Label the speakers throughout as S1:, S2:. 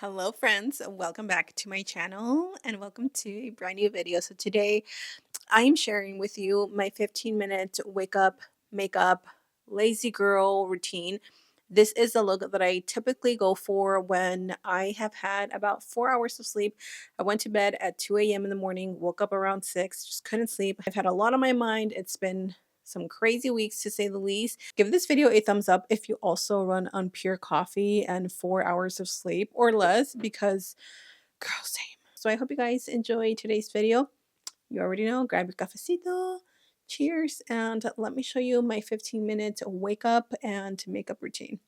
S1: Hello friends, welcome back to my channel and welcome to a brand new video. So today I'm sharing with you my 15-minute wake up, makeup, lazy girl routine. This is the look that I typically go for when I have had about 4 hours of sleep. I went to bed at 2 a.m. in the morning, woke up around 6, just couldn't sleep. I've had a lot on my mind. It's been some crazy weeks to say the least. Give this video a thumbs up if you also run on pure coffee and 4 hours of sleep or less, because girl, same. So I hope you guys enjoy today's video. You already know, grab your cafecito, cheers, and let me show you my 15-minute wake up and makeup routine.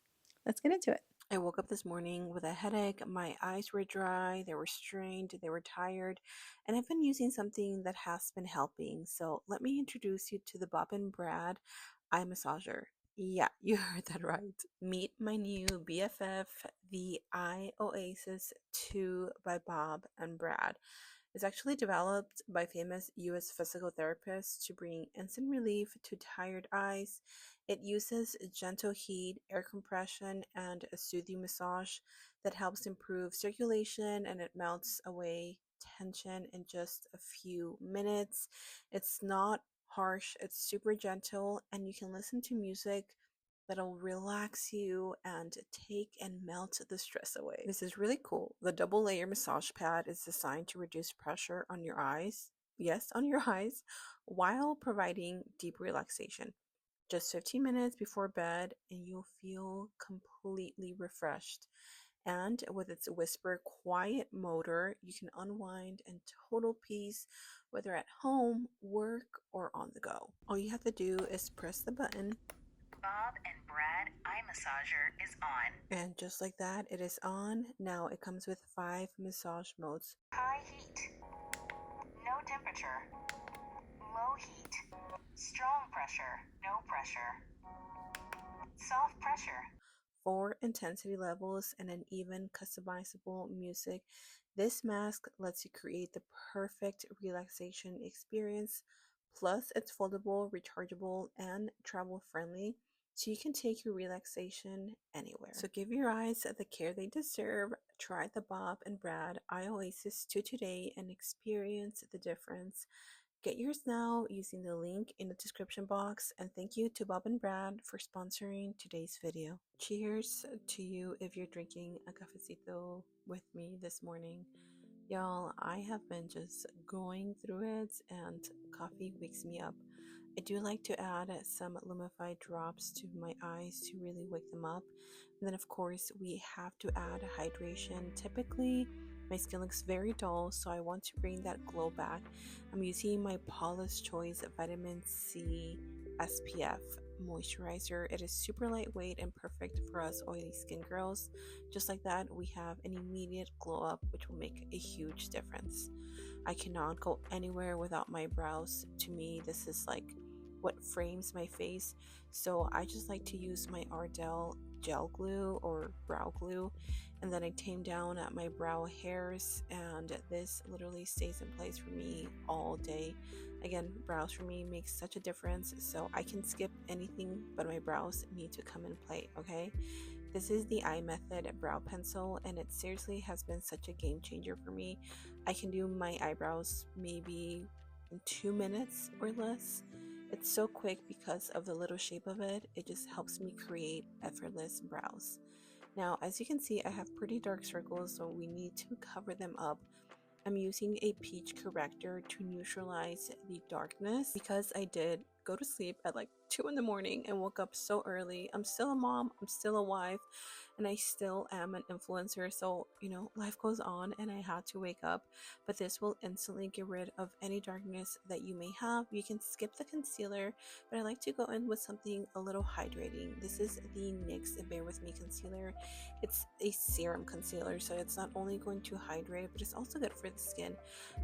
S1: Let's get into it. I woke up this morning with a headache. My eyes were dry, they were strained, they were tired, and I've been using something that has been helping. So let me introduce you to the Bob and Brad eye massager. Yeah, you heard that right. Meet my new BFF, the EyeOasis 2 by Bob and Brad. It's actually developed by famous US physical therapists to bring instant relief to tired eyes. It uses gentle heat, air compression, and a soothing massage that helps improve circulation, and it melts away tension in just a few minutes. It's not harsh, it's super gentle, and you can listen to music that'll relax you and take and melt the stress away. This is really cool. The double layer massage pad is designed to reduce pressure on your eyes. Yes, on your eyes, while providing deep relaxation. Just 15 minutes before bed, and you'll feel completely refreshed. And with its whisper quiet motor, you can unwind in total peace, whether at home, work, or on the go. All you have to do is press the button.
S2: Bob and Brad eye massager is on.
S1: And just like that, it is on. Now it comes with 5 massage modes.
S2: High heat, no temperature. Low heat, strong pressure, no pressure. Soft pressure.
S1: 4 intensity levels and an even customizable music. This mask lets you create the perfect relaxation experience. Plus, it's foldable, rechargeable, and travel friendly, so you can take your relaxation anywhere. So give your eyes the care they deserve. Try the Bob and Brad EyeOasis 2 today and experience the difference. Get yours now using the link in the description box, and thank you to Bob and Brad for sponsoring today's video. Cheers to you if you're drinking a cafecito with me this morning. Y'all, I have been just going through it and coffee wakes me up. I do like to add some lumified drops to my eyes to really wake them up. And then of course we have to add hydration. Typically my skin looks very dull, so I want to bring that glow back. I'm using my Paula's Choice Vitamin C SPF moisturizer. It is super lightweight and perfect for us oily skin girls. Just like that, we have an immediate glow up, which will make a huge difference. I cannot go anywhere without my brows. To me, this is like what frames my face. So I just like to use my Ardell gel glue or brow glue, and then I tame down at my brow hairs, and this literally stays in place for me all day. Again, brows for me makes such a difference, so I can skip anything but my brows need to come in play, okay? This is the iMethod brow pencil, and it seriously has been such a game changer for me. I can do my eyebrows maybe in 2 minutes or less. It's so quick because of the little shape of it. It just helps me create effortless brows. Now, as you can see, I have pretty dark circles, so we need to cover them up. I'm using a peach corrector to neutralize the darkness because I did go to sleep at like 2 in the morning and woke up so early. I'm still a mom, I'm still a wife, and I still am an influencer. So, life goes on and I had to wake up. But this will instantly get rid of any darkness that you may have. You can skip the concealer, but I like to go in with something a little hydrating. This is the NYX Bear With Me concealer. It's a serum concealer, so it's not only going to hydrate, but it's also good for the skin.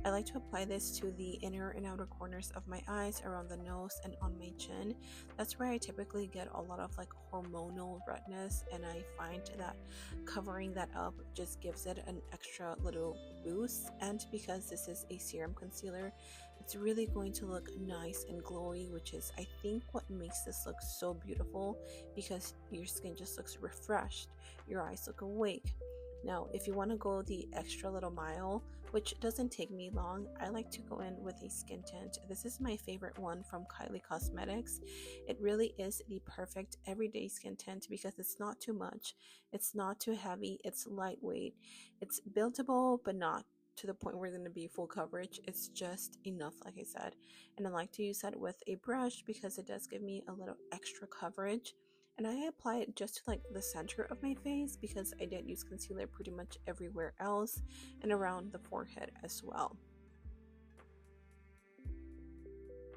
S1: I like to apply this to the inner and outer corners of my eyes, around the nose, and on my chin. That's where I typically get a lot of like hormonal redness, and I find that covering that up just gives it an extra little boost. And because this is a serum concealer, it's really going to look nice and glowy, which is I think what makes this look so beautiful, because your skin just looks refreshed, your eyes look awake. Now, if you want to go the extra little mile, which doesn't take me long, I like to go in with a skin tint. This is my favorite one from Kylie Cosmetics. It really is the perfect everyday skin tint because it's not too much, it's not too heavy, it's lightweight, it's buildable, but not to the point where it's going to be full coverage. It's just enough, like I said. And I like to use that with a brush because it does give me a little extra coverage. And I apply it just to like the center of my face because I did use concealer pretty much everywhere else and around the forehead as well.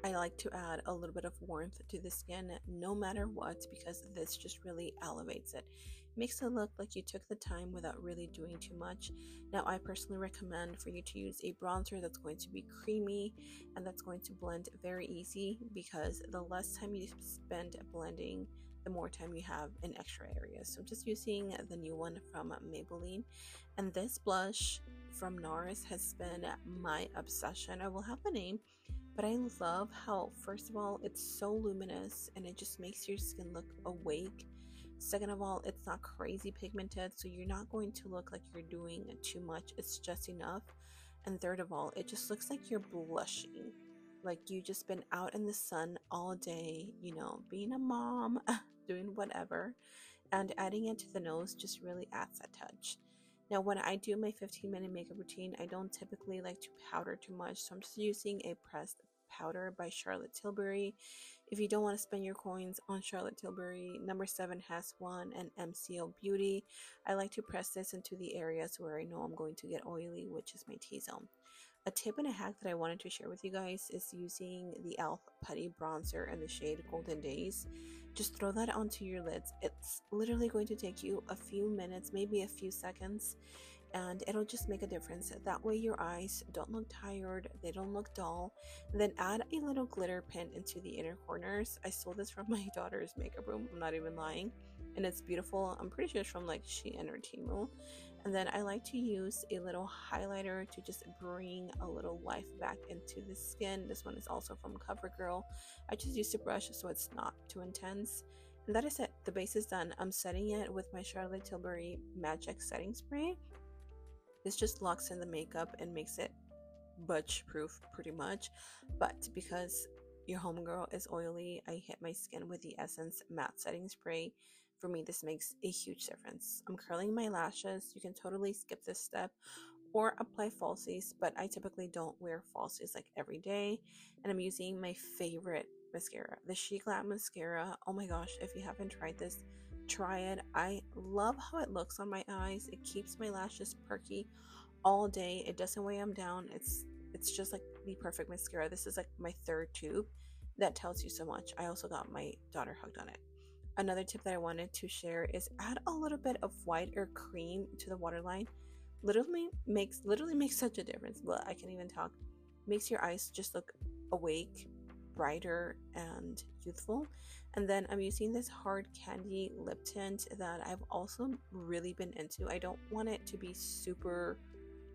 S1: I like to add a little bit of warmth to the skin no matter what because this just really elevates it. Makes it look like you took the time without really doing too much. Now, I personally recommend for you to use a bronzer that's going to be creamy and that's going to blend very easy because the less time you spend blending, the more time you have in extra areas. So I'm just using the new one from Maybelline, and this blush from NARS has been my obsession. I will have the name, but I love how, first of all, it's so luminous and it just makes your skin look awake. Second of all, it's not crazy pigmented, so you're not going to look like you're doing too much. It's just enough. And third of all, it just looks like you're blushing. Like you just been out in the sun all day, you know, being a mom, doing whatever. And adding it to the nose just really adds that touch. Now, when I do my 15-minute makeup routine, I don't typically like to powder too much, so I'm just using a pressed powder by Charlotte Tilbury. If you don't want to spend your coins on Charlotte Tilbury, number 7 has one, and MCO Beauty. I like to press this into the areas where I know I'm going to get oily, which is my T-zone. A tip and a hack that I wanted to share with you guys is using the e.l.f. Putty Bronzer in the shade Golden Days. Just throw that onto your lids. It's literally going to take you a few minutes, maybe a few seconds, and it'll just make a difference. That way your eyes don't look tired, they don't look dull. And then add a little glitter pin into the inner corners. I stole this from my daughter's makeup room, I'm not even lying, and it's beautiful. I'm pretty sure it's from like Shein or Temu. And then I like to use a little highlighter to just bring a little life back into the skin. This one is also from Covergirl. I just used a brush so it's not too intense. And that is it. The base is done. I'm setting it with my Charlotte Tilbury Magic Setting Spray. This just locks in the makeup and makes it budge proof pretty much. But because your homegirl is oily, I hit my skin with the Essence Matte Setting Spray. For me, this makes a huge difference. I'm curling my lashes. You can totally skip this step or apply falsies, but I typically don't wear falsies like every day. And I'm using my favorite mascara, the Sheglam mascara. Oh my gosh, if you haven't tried this, try it. I love how it looks on my eyes. It keeps my lashes perky all day. It doesn't weigh them down. It's just like the perfect mascara. This is like my third tube. That tells you so much. I also got my daughter hooked on it. Another tip that I wanted to share is add a little bit of white or cream to the waterline. Literally makes such a difference. But I can't even talk. Makes your eyes just look awake, brighter, and youthful. And then I'm using this hard candy lip tint that I've also really been into. I don't want it to be super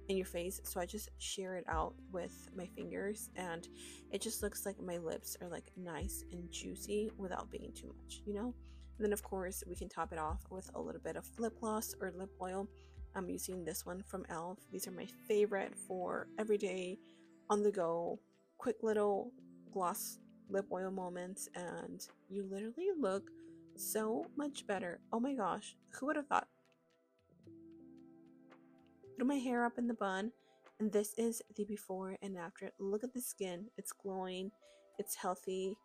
S1: in your face, so I just shear it out with my fingers, and it just looks like my lips are like nice and juicy without being too much, you know. And then of course we can top it off with a little bit of lip gloss or lip oil. I'm using this one from e.l.f. These are my favorite for everyday on the go quick little gloss lip oil moments, and you literally look so much better. Oh my gosh, who would have thought? Put my hair up in the bun, and this is the before and after. Look at the skin. It's glowing, it's healthy.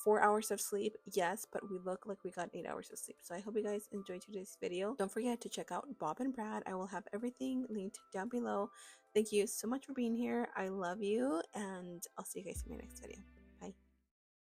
S1: 4 hours of sleep, yes, but we look like we got 8 hours of sleep. So I hope you guys enjoyed today's video. Don't forget to check out Bob and Brad. I will have everything linked down below. Thank you so much for being here. I love you, and I'll see you guys in my next video.